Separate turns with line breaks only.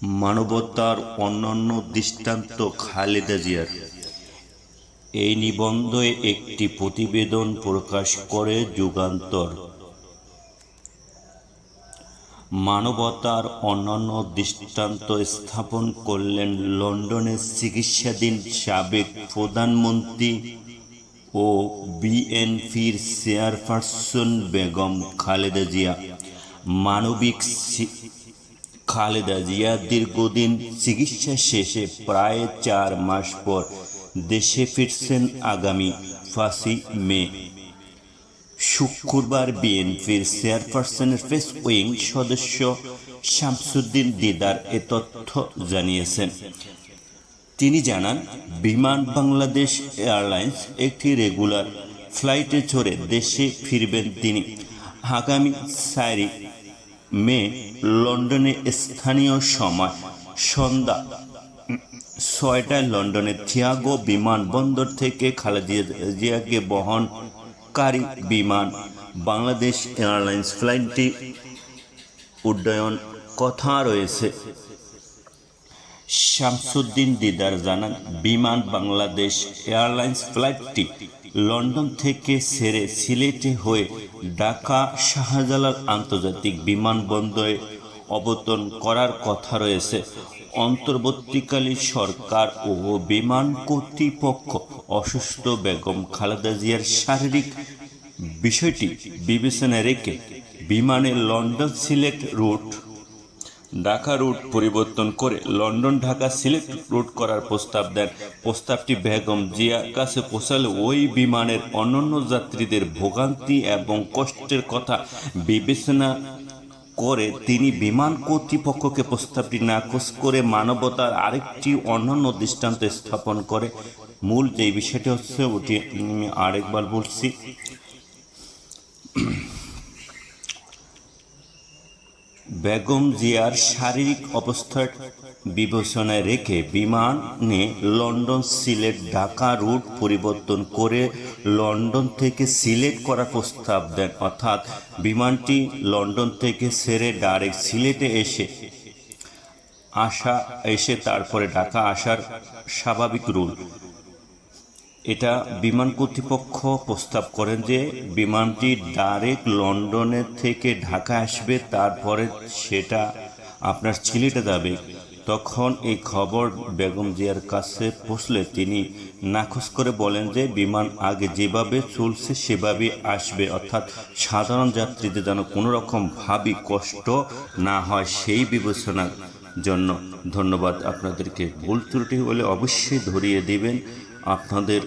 মানবতার অনন্য দৃষ্টান্ত খালেদা জিয়ার। এই নিবন্ধে একটি প্রতিবেদন প্রকাশ করে যুগান্তর। মানবতার অনন্য দৃষ্টান্ত স্থাপন করলেন লন্ডনের চিকিৎসাধীন সাবেক প্রধানমন্ত্রী ও বিএনপির চেয়ারপারসন বেগম খালেদা জিয়া। মানবিক খালেদা জিয়া দীর্ঘদিন চিকিৎসা শেষে প্রায় 4 মাস পর দেশে ফিরছেন আগামী 5 মে। শুক্রবার বিএনপির চেয়ারপারসনের প্রেস উইং সদস্য শামসুদ্দিন দিদার এ তথ্য জানিয়েছেন। তিনি জানান, বিমান বাংলাদেশ এয়ারলাইন্স একটি রেগুলার ফ্লাইটে চড়ে দেশে ফিরবেন তিনি। আগামী 4 মে লন্ডনে স্থানীয় সময় সন্ধ্যা 6টায় লন্ডনের থিয়াগো বিমানবন্দর থেকে খালেদা জিয়াকে বহনকারী বিমান বাংলাদেশ এয়ারলাইন্স ফ্লাইটটি উড্ডয়ন কথা রয়েছে। শামসুদ্দিন দিদার জানান, বিমান বাংলাদেশ এয়ারলাইন্স ফ্লাইটটি লন্ডন থেকে ছেড়ে সিলেটে হয়ে ঢাকা শাহজালাল আন্তর্জাতিক বিমানবন্দরে অবতরণ করার কথা রয়েছে। অন্তর্বর্তীকালীন সরকার ও বিমান কর্তৃপক্ষ অসুস্থ বেগম খালেদা জিয়ার শারীরিক বিষয়টি বিবেচনায় রেখে বিমানের London Sylhet route Dhaka route পরিবর্তন করে লন্ডন ঢাকা সিলেট রুট করার প্রস্তাব দেন। প্রস্তাবটি বেগম জিয়ার কাছে পৌঁছালে ওই বিমানের অন্যান্য যাত্রীদের ভোগান্তি এবং কষ্টের কথা বিবেচনা করে তিনি বিমান কর্তৃপক্ষকে প্রস্তাবটি নাকচ করে মানবতার আরেকটি অনন্য দৃষ্টান্ত স্থাপন করে। মূল যে বিষয়টি হচ্ছে ওটি আমি আরেকবার বলছি। বেগম জিয়ার শারীরিক অবস্থার বিবেচনায় রেখে বিমানে লন্ডন সিলেট ঢাকা রুট পরিবর্তন করে লন্ডন থেকে সিলেট করার প্রস্তাব দেন। অর্থাৎ বিমানটি লন্ডন থেকে ছেড়ে ডাইরেক্ট সিলেটে এসে তারপরে ঢাকা আসার স্বাভাবিক রুল। এটা বিমান কর্তৃপক্ষ প্রস্তাব করেন যে বিমানটি ডাইরেক্ট লন্ডনের থেকে ঢাকা আসবে, তারপরে সেটা আপনার সিলেটে যাবে। তখন এই খবর বেগম জিয়ার কাছে পৌঁছলে তিনি নাকচ করে বলেন যে বিমান আগে যেভাবে চলছে সেভাবে আসবে, অর্থাৎ সাধারণ যাত্রীদের যেন কোনো রকমভাবে কষ্ট না হয় সেই বিবেচনার জন্য। ধন্যবাদ আপনাদেরকে। ভুল ত্রুটি হলে অবশ্যই ধরিয়ে দেবেন। আপনাদের